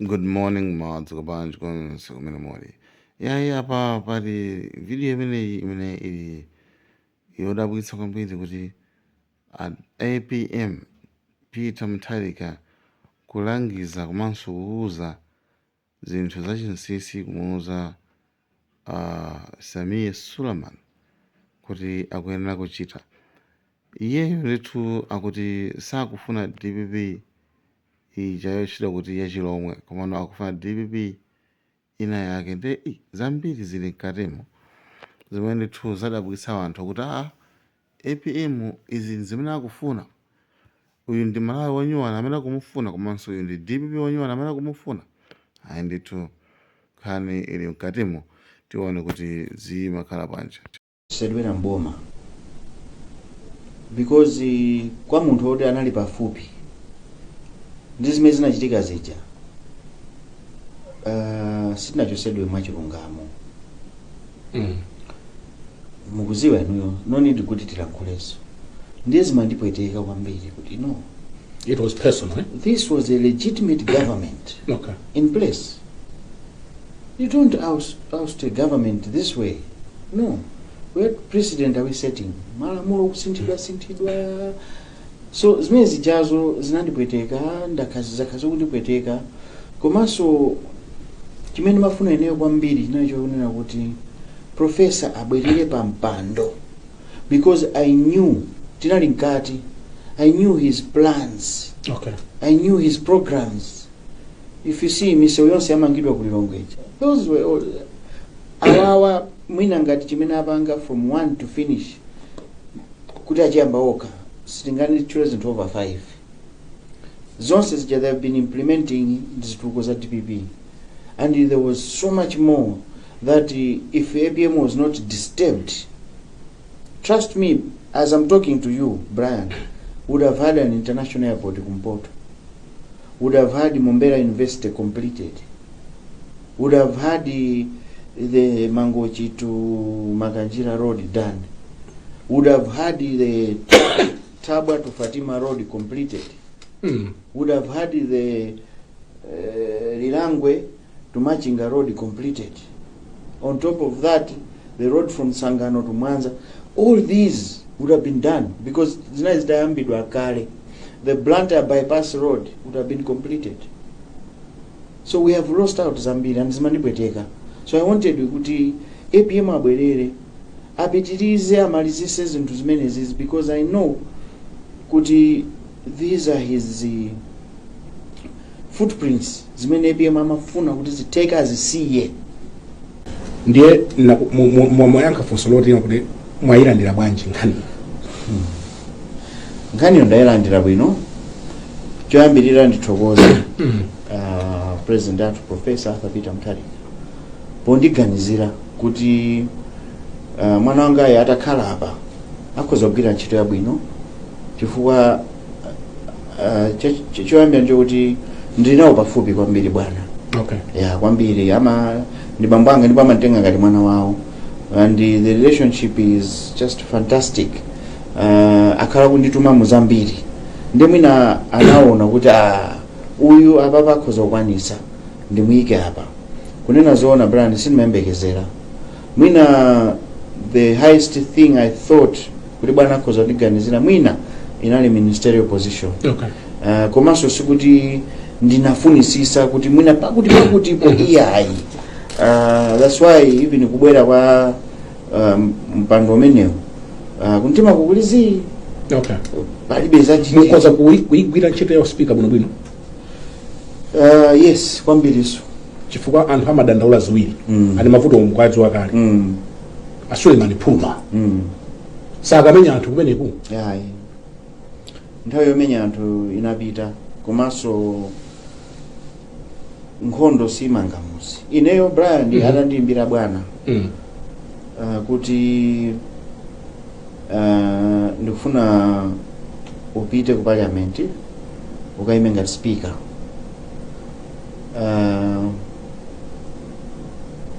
Good morning, madzuka bwanji konse kumene muli. Yayi apa pali video imene ili yodabwitsa kwambiri kuti APM Peter Mutharika kulangiza komanso kuuza zinthu zachinsinsi kumuuza Sameer Suleman kuti akuyenera kuchita. Iyeyo ndithu akuti sakufuna DPP ijayochita kuti yachilomwe komano akufuna DPP ina yake nde zambiri zili mkatimo zimene ndithu zadabwitsa anthu kuti APM izi zimene akufuna, uyu ndi Malawi wonyuwana amene akumufuna komanso uyu ndi DPP wonyuwana amene akumufuna. Ayi ndithu nkhani ili mkatimo, tione kuti zimakhala bwanji. Sedwera mboma because kwa munthu woti anali pafupi ndi zimene zinachitika zija sitinachosedwe mwachilungamo. Mukuziwa inuyo, no need kuti tilankhulenso. Ndiye zimandipweteka kwambiri kuti no, it was personal, eh? This was a legitimate government in place. You don't oust a government this way. No. What precedent are we setting? Malamulo kusinthidwa. So zimene zijazo zinandipweteka, ndakazi kundipweteka. Komanso chimene mafuna ineyo kwambiri chinacho kunena kuti professor abwerere pa mpando, because I knew tinali mkati, I knew his plans. I knew his programs. If you see misewu yonse yamangidwa ku Lilongwe, those were all awawa mwina ngati chimene apanga from 1 to finish kuti achiyamba okha sitingani children over 5 zonse zija they have been implementing zituko za DPP, and there was so much more that if APM was not disturbed, trust me as I'm talking to you Brian, would have had an international airport Kumpoto, would have had Mombera University completed, would have had the Mangochi to Makanjira Road done, would have had the Tabwa to Fatima Road completed, would have had the Lilangwe to Machinga Road completed. On top of that, the road from Sangano to Mwanza, all these would have been done because the Blantyre bypass road would have been completed. So we have lost out Zambia and Zimandipweteka. So I wanted kuti APM abwerere apitirize amalizise zinthu zimene zizi, because I know kuti these are his footprints zimene APM amafuna kuti ziteke azisiye. Ndiye mwayanka funso loti kuti mwayilandira bwanji nkhani. Nkhani ndayilandira bwino, choyambirira ndithokoze President athu Professor Peter Mutharika pondiganizira kuti mwana wanga atakhala apa akhoza kugwira ntchito yabwino, chifukwa choyambira nje kuti ndinawo pafupi kwambiri bwana. Kwambiri ama ndi bambo anga ndipo amatenga ngati mwana wawo, and the relationship is just fantastic. Akhala kundituma muzambiri ndi mwina anaona kuti uyu apa akhoza kukwanisa ndimuyike apa. Kunena zoona brand sinimembekezera mwina the highest thing I thought kuti bwana akhoza kundiganizira mwina inali ministerial position. Komanso sikuti ndinafunisisa kuti mwina pakuti po iyayi. That's why even kubwera kwa mpando umenewu kuntima kukulizi palibe zachi mukhoza kuyigwira ntchito ya speaker bwino. Yes, kwambiriso chifukwa anthu amadandaula ziwiri ali mavuto omukwazi wakale Suleman Phuma sakamenya anthu kumeneku. Nthawi yomenya anthu inapita, komanso nkhondo simangamuzi. Ineyo Brian atandiimbira bwana kuti ndikufuna upite ku parliament ukayime ngati speaker.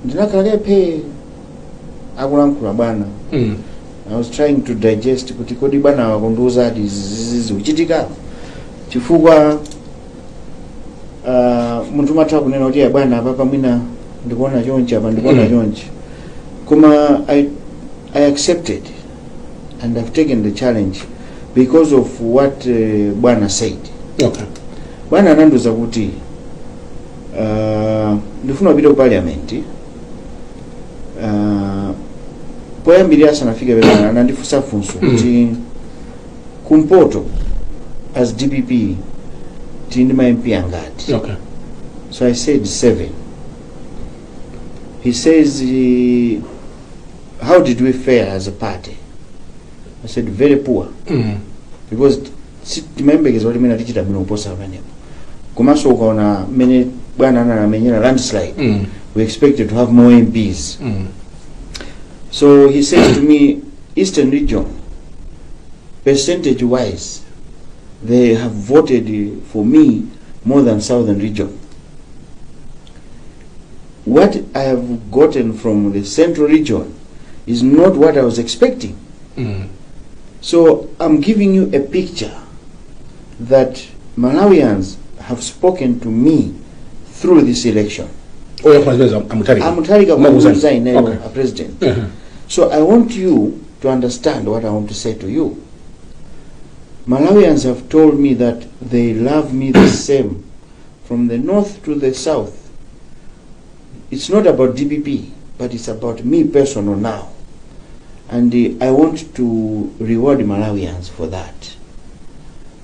Ndinakalepe akulankhula bwana. I was trying to digest kuti kodi bwana wakundiuza ati zizi uchitika chifukwa muntu matha kunena kuti bwana apa mwina ndikuona chonchi apa ndikuona chonchi koma I accepted and I've taken the challenge because of what bwana said. Okay. Bwana ananduza kuti ndifuna kupita ku parliament poyambirira asanafike pena anandifunsa funso kuti kumpoto as DPP tindi ma MP angati. Okay. So I said 7. He says how did we fare as a party? I said very poor. Because timembekeza kuti mina tichita bwino kuposa pamenepo komanso ukaona mene bwana anamenyera landslide we expected to have more MPs. So he says to me, Eastern region percentage wise they have voted for me more than Southern region. What I have gotten from the Central region is not what I was expecting. So I'm giving you a picture that Malawians have spoken to me through this election. Mutharika a president. So I want you to understand what I want to say to you. Malawians have told me that they love me the same from the north to the south. It's not about DPP, but it's about me personal now. And I want to reward Malawians for that.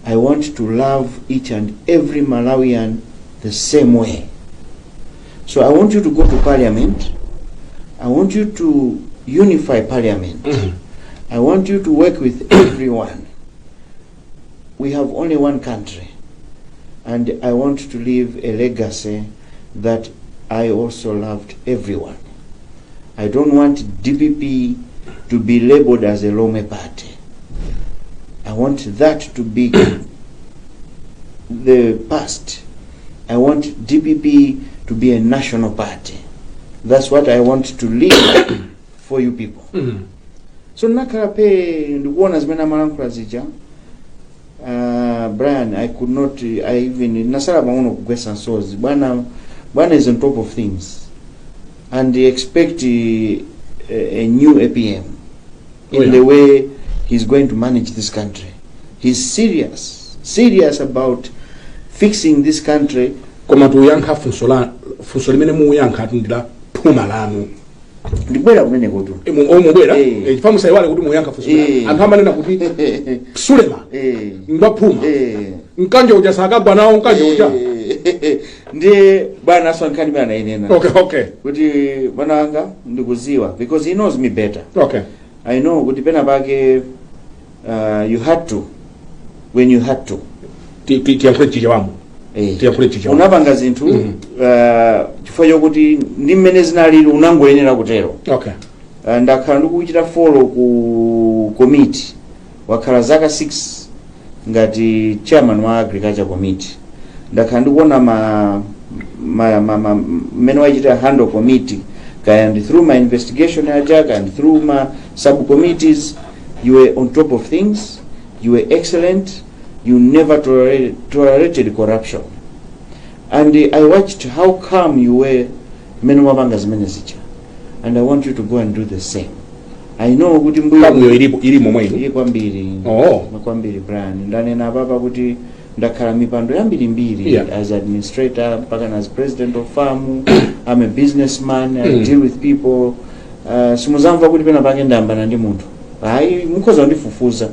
I want to love each and every Malawian the same way. So I want you to go to parliament. I want you to unify parliament. I want you to work with everyone. We have only one country. And I want to leave a legacy that I also loved everyone. I don't want DPP to be labeled as a Lome party. I want that to be the past. I want DPP to be a national party. That's what I want to leave for you people. So nakala pe ndikuona zimena malankula zija Brian, I could not I even nasala maono kugwesa nsozi bwana is on top of things and they expect a new APM in the way he's going to manage this country. He's serious about fixing this country. Koma tuyanka funsolimene muyanka tundira puma lanu ndibwera kumene kutu omubwera chifamu saiwale kuti muyanka funsolimene anthu amanena kuti Suleman ngapuma nkanje uja sakagwa nawo nkanje uja ndiye bwana aswankhani bana inena okay kuti bwana wanga ndikuziwa because he knows me better. Okay. I know kuti pena pake you had to when you had to tiyamphule chichawamu unapanga zinthu chifukwa chokuti ndi mmene zinalili unangoyenera kutero. Okay. Ndakhala ndikuchita follow ku committee wakhala zaka 6 ngati chairman wa agriculture committee. Ndakhala ndikuona mmene wachita handle committee and through my investigation ajak and through my subcommittees you were on top of things, you were excellent, you never tolerated corruption. And I watched how calm you were many wabanga zimene zicha. And I want you to go and do the same. I know kuti mbuyo ilimo mwenu ili kwambiri kwambiri Brian ndanena baba kuti ndakhala mipando yambiri as administrator mpaka as president of farm. I'm a businessman. I deal with people. Simuzamva kuti pena pake ndambana ndi munthu hayi mukhoza ndifufuza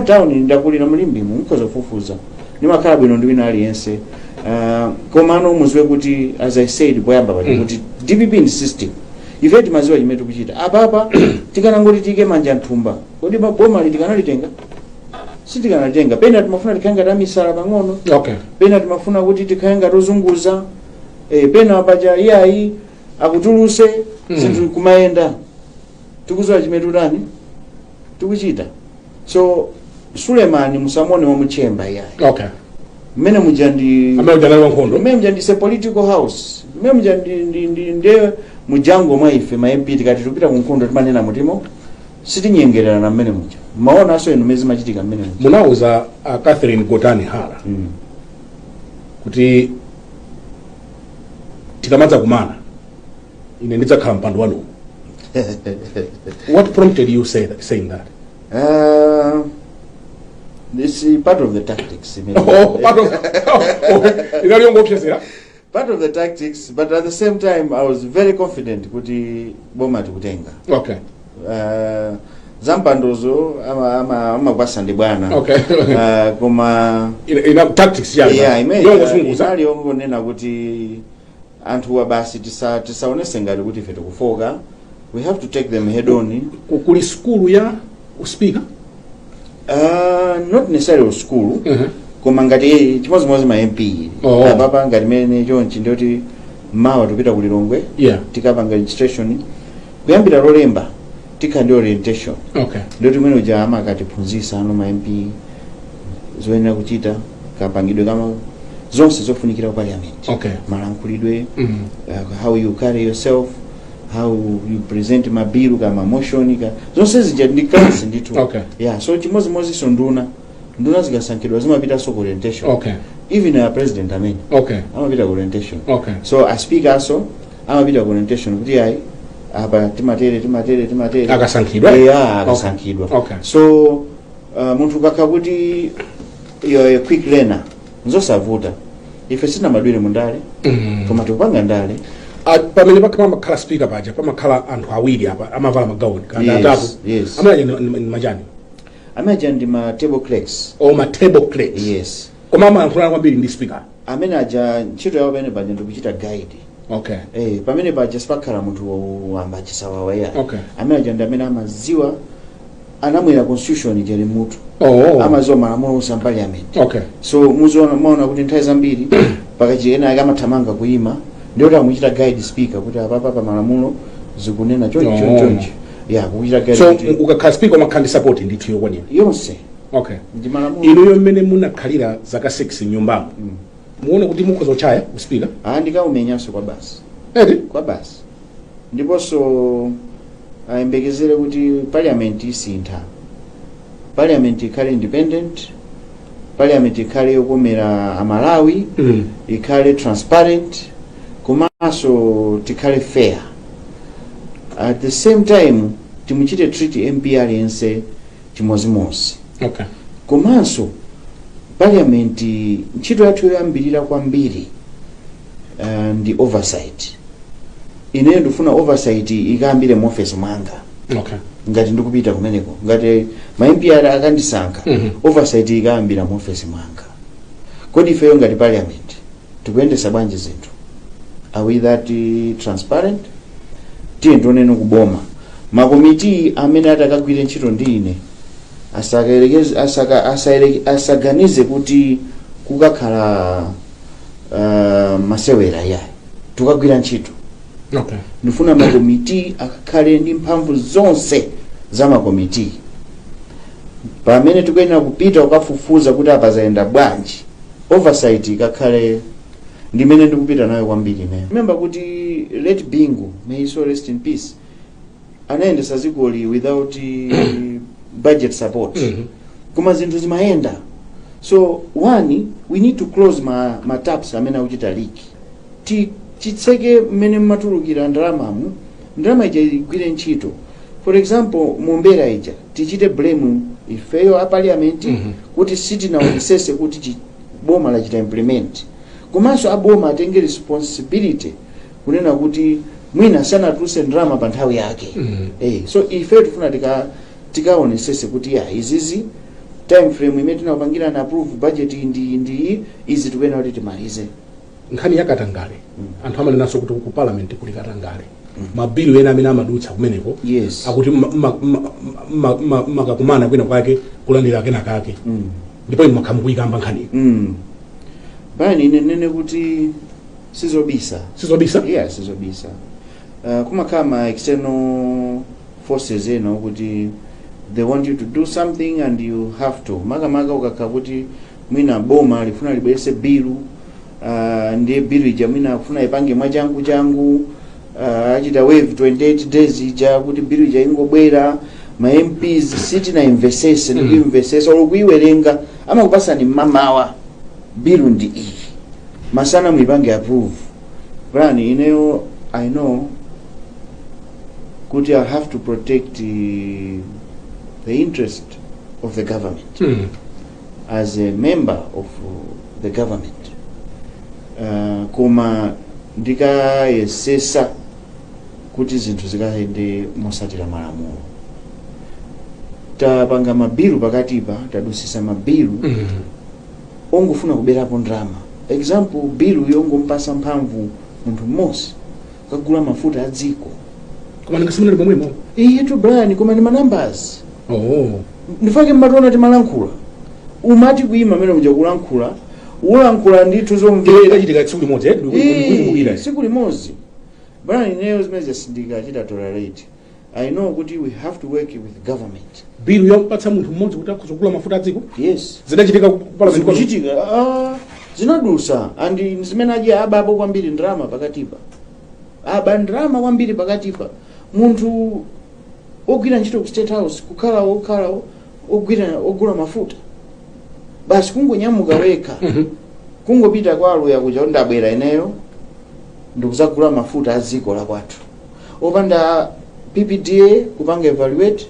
town ndakulira mulimbi mukhoza kufufuza ndimakhala bwino ndi wina aliyense. Komano muziwe kuti as I said boyamba kuti DPP in system ifeti maziwa chimetu kuchita apapa tikanangoti tike manja nthumba kodi boma likanalitenga sitikanalitenga pena timafuna tikanga tamisala pang'ono. Okay. Pena timafuna kuti tikanga tozunguza pena apaja iyayi akutuluse sinthu kumayenda tikuzola chimetu tani tikuchita. So Suleman musamone wa muchemba iyayi. Okay. Mmene mujandi wankhondo mmene mujandi se political house mmene mujandi nde mujango mwa ife ma MP tikati tupita ku nkhondo timanena mutimo sitinyengerera na mmene muja maona aso eno mezi machitika mmene muja. Munauza Catherine Gotani Hala kuti tikamadza kumana ine ndidzakhala mpando wanu. What prompted you saying that? This is part of the tactics. Part of the tactics, but at the same time, I was very confident kuti boma tikutenga. Okay. Zampandozo ama kwasande bwana. Okay. Koma ina tactics ya. Yeah, inali ngonena kuti anthu wa basi tisaonese ngati kuti ife tikufoka. We have to take them head on. Kuli school ya speaker? Not necessarily school. Koma ngati chimozimozi ma MP. Papa ngati mene chonchi ndoti mawa tupita kulilongwe. Yeah. Tikapanga registration. Kuyambira lolemba tikandi orientation. Okay. Ndoti mwene uja amakatiphunzisa ano ma MP zoyenera kuchita kapangidwe kama zonse zofunikira ku parliament. Okay. Malankhulidwe, how you carry yourself, how you present mabiru kama motion ka zonse zija ndi class nditu. Okay. Yeah, so chimozimozi so nduna zikasankhidwa zimapita so orientation. Okay. Even a president amen. Okay. Amapita orientation. Okay. So a speaker so amapita orientation kuti ai apa timatere akasankhidwa. Yeah, akasankhidwa. Okay. So munthu kakha kuti you're a quick learner nzosavuta ife sina madwire mundale koma tikupanga ndale pamene pakhala speaker paja pamakhala anthu awiri apa amavala magauni kana atatu. Yes. Amaja majani. Amaja ndi ma table clerks. Ma table clerks. Yes. Koma amayankhula kwambiri ndi speaker. Amene aja ntchito yawo pamene paja ndikuchita guide. Okay. Pamene paja sipakhala munthu wamba chisawawa ya. Okay. Amene aja ndi amene amaziwa anamwera constitution jeli mutu. Amaziwa malamulo sa parliament. Okay. So muzoona kuti nthawi zambiri pakachiena akamathamanga kuima ndio amuchita guide speaker kuti apa malamulo zikunena chonchi. Yeah, kuchita guide. So ukakhala speaker umakhandi support ndithu yokwanira. Yonse. Okay. Ndi malamulo. Inuyo mmene munakhalira zaka 6 nyumbamo. Muone kuti mukhoza kuchaya uspeaker? Ndikaumenyanso kwa basi. Kwa basi. Ndiponso ayembekezere kuti parliament isintha. Parliament ikhale independent. Parliament ikhale yokomera amalawi. Ikhale transparent. Komanso tikhale fair. At the same time timuchite treat MP aliyense chimozimozi. Okay. Komanso parliament ntchito yathu yoyambirira kwambiri ndi oversight. Ine ndifuna oversight ikayambire mu office mwanga. Okay. Ngati ndikupita kumeneko ngati ma MP akandisankha oversight ikayambira mu office mwanga. Kodi ifeyo ngati parliament tikuyendesa bwanji zinthu? Are we that transparent? Tiye ndioneno kuboma makomiti amene atakagwire ntchito ndi ine asaganize kuti kukakhala masewera yayi tukagwira ntchito. Okay. Ndifuna makomiti akakhale ndi mphamvu zonse za makomiti pamene tikuyenera kupita ukafufuza kuti apazayenda bwanji oversight ikakhale ndimene ndikupita nayo kwambiri ine. Remember kuti Late Bingu, may he so rest in peace, anaendesa zikoli without budget support. Koma zinthu zimayenda. So one, we need to close ma taps amene akuchita leak. Chitseke mmene matulukira ndalama ija igwire ntchito. For example, mumbera ija tichite blame ifeyo a parliament kuti sitinaonesese kuti boma lachita implement. Komanso aboma atenge responsibility kunena kuti mwina sanatuluse ndalama pa nthawi yake. So ife tifuna tikaonesese kuti izizi time frame imene tinapangira na approve budget ndi izi tikuyena kuti timalize. Nkhani yakatangale anthu amanenanso kuti ku parliament kuli katangale mabilu ena amene amadutsa kumeneko. Yes. Akuti makakumana kwina kwake kulandira kena kake ndipo inu makhamu kuyikamba nkhani. Bani nene kuti sizobisa. Yeah, sizobisa. Kumakama external forces kuti they want you to do something and you have to. Makamaka ukakha kuti mwina boma lifuna libwese bilu ndiye bilu ija mwina afuna ipange mwachangu achita wave 28 days ija kuti bilu ija ingobwera ma MPs sitina investese ndi investese olukuiwerenga amakupasani mamawa bilu ndi iyi masana muipange approve Brani, I know kuti I have to protect the interest of the government as a member of the government. Koma ndikayesesa kuti zinthu zikaende mosatira malamulo. Tapanga mabilu pakatipa, tadusisa mabilu ongofuna kuberapo ndrama. Example, bilu yongompasa mphamvu munthu mmodzi kagula mafuta a dziko. Koma ndingasimulire pomwemo. Yetu Brian, koma ni numbers. Ndifake mmatona timalankhula. Umati kuima mene mja kulankhula, ulankhula ndithu zomvera chitika tsiku limodzi ndikukumbukira. Tsiku limodzi. Brian, nayo zimene sindika achita tolerate. I know kuti we have to work with government. Bilu yompatsa munthu mmodzi kuti akuzogula mafuta a dziko? Yes. Zidachitika ku parliament kwa? Zidachitika. Zinadusa andi zimene aje abapo kwambiri ndrama pakatipa. Aba ndrama kwambiri pakatipa. Munthu ogwira ntchito ku State House kukhala ogula mafuta. Basi kungonyamuka wekha. Kungopita kwa aluya kuja ndabwera ineyo ndikuzagula mafuta a dziko la kwathu. Opanda PPDA kupanga evaluate,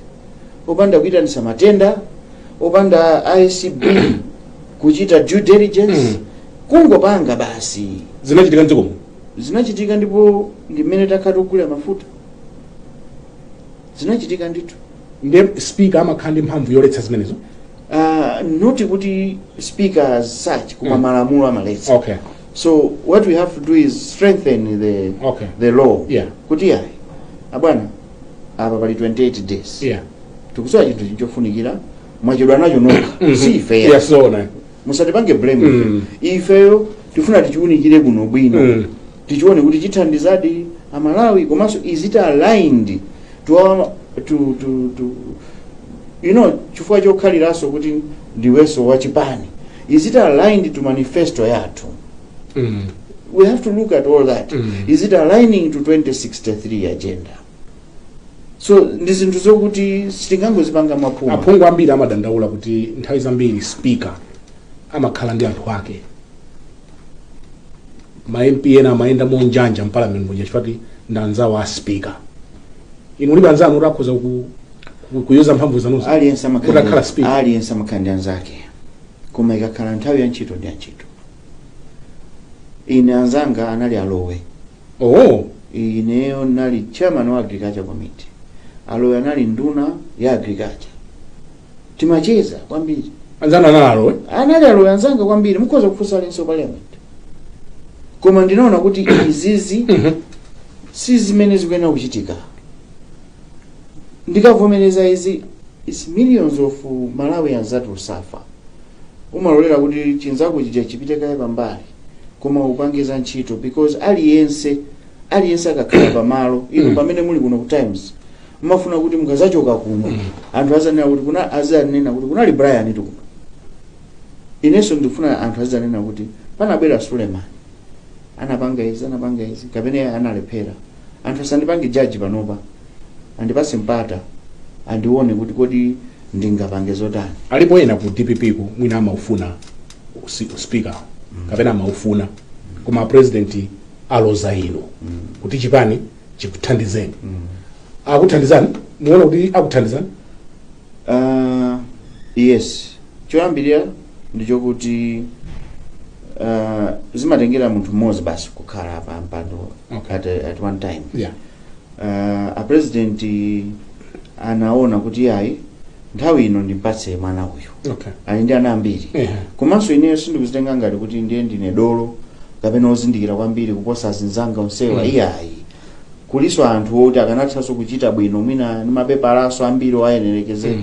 opanda kuitanisa matenda, opanda ICB kuchita due diligence, kungopanga basi. Zinachitika mdzikomo? Zinachitika ndipo ndimene takati ogula mafuta. Zinachitika ndithu. Ndiye speaker amakhala ndi mphamvu yoletsa zimenezo? Not kuti speaker as such, kuma malamulo amaletsa. Okay. So what we have to do is strengthen the law. Yeah. Kuti yayi. Abwana, apa pali 28 days. Yeah. Tikusowa chinthu chinchofunikira, mwachidwa nacho nokha. Si fair. Yes, so na. Musatipange blame. Ifeyo tifuna tichiunikire kuno bwino. Tichione kuti chithandizadi amalawi komanso is it aligned to chifukwa chokhaliranso kuti ndiweso wachipani. Is it aligned to manifesto yathu? We have to look at all that. Is it aligning to 2063 agenda? So ndizinthu zokuti sitingangozipanga maphuma. Aphungu ambiri amadandaula kuti nthawi zambiri speaker amakhala ndi anthu ake. Ma MP ena amayenda monjanja mpalament muja chifati ndanzawo a speaker. Inu liba nzanu rakhoza kuyuza mphamvu zanuzo. Aliyense amakhandi anzake. Koma ikakhala nthawi ya ntchito ndi ntchito. Ine anzanga anali alowe. Ineyo nali chairman wa agriculture committee. Alowe anali nduna ya agriculture. Timacheza kwambiri. Anzana analowe? Anali alowe anzanga kwambiri, mukhoza kufunsa alinso parliament. Koma ndinaona kuti izizi si zimene zikuyenera kuchitika. Ndikavomereza izi is millions of Malawians that will suffer. Umalolera kuti chinzako chija chipite kaye pambali. Koma upangiza ntchito because aliyense akakhala pamalo inu pamene muli kuno ku Times mafuna kuti mukazachoka kuno anthu azanena kuti kunali Brian tu kuno. Inenso ndifuna anthu azanena kuti panabwera Suleman anapanga izi kapena analephera. Anthu asandipange judge panopa andipase mpata andione kuti kodi ndingapange zotani. Alipo ena ku DPP ku mwina amaufuna speaker kapena amaufuna koma president aloza ino kuti chipani chikuthandizeni. Akuthandizani? Muona kuti akuthandizani? Yes. Choyambirira ndicho kuti zimatengera munthu mmodzi basi kukhala pa mpando at one time. Yeah. A president anaona kuti yayi nthawi ino ndimpatse mwana uyu. Okay. Ali ndi ana ambiri. Komanso ineyo sindikuzitenga ngati kuti ndiye ndine dolo kapena ozindikira kwambiri kuposa azinzanga onsewa. Iyayi. Kuliso anthu oti akanathanso kuchita bwino mwina ndi mapepalaso ambiri owayenerekeze.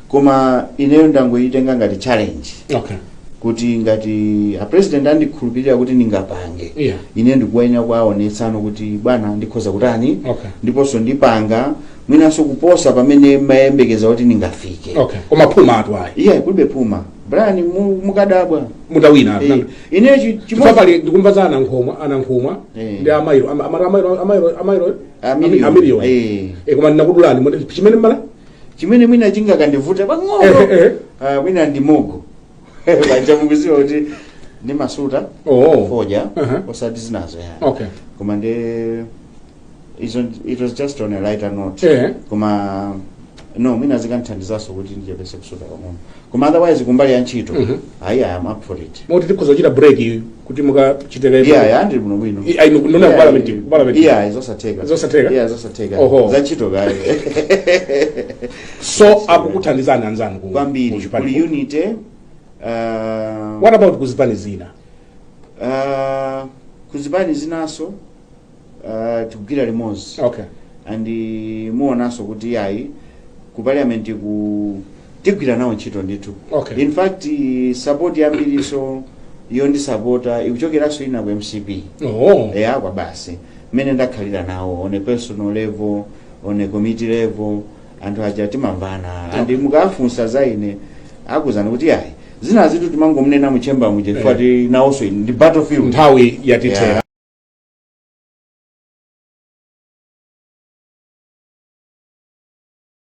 Koma ineyo ndangoyitenga ngati challenge. Okay. Kuti ngati a president andikhulupirira kuti ningapange. Yeah. Ine ndikuyenera kuwaonetsano kuti bwana ndikhoza kutani. Okay. Ndiponso ndipanga mwinaso kuposa pamene mayembekeza kuti ningafike. Okay. Koma phuma atu ayi. Iye kulibe phuma. Brian mukadabwa. Mudawina. Ine chimopali ndikumvazana anankhumwa ndi amairo amilion. Koma ndinakudulani chimene mbala? Chimene mwina chingakandivuta pang'ono. Mwina ndimogo. Bacha mukuziwa kuti ndi masuta foja osati zinazo ya Okay. koma ndi it was just on a lighter note koma no mina zikanthandizaso kuti ndichepese kusuta pang'ono koma otherwise kumbali ya ntchito I am up for it. Moti tikhozochita break kuti mukachitire yeah ndi bwino bwino ndona parliament yeah izosateka za ntchito gayo so akukuthandizana anzanu kwambiri kuli unity. What about kuzipani zina? Kuzipani zinaso tikugwira limodzi. Okay. And muonaso kuti yayi ku parliament tigwira nawo ntchito ndithu. Okay. In fact support yambiri so yondi supporta ikuchokeraso ina ku MCP. Kwa basi mene ndakhalira nawo on a personal level, on a committee level, anthu aja timamvana and mukafunsa za ine akuzana kuti yayi zina zitu timangomnena mu chamber muje fuati nawonso ndi battlefield nthawi yatitera.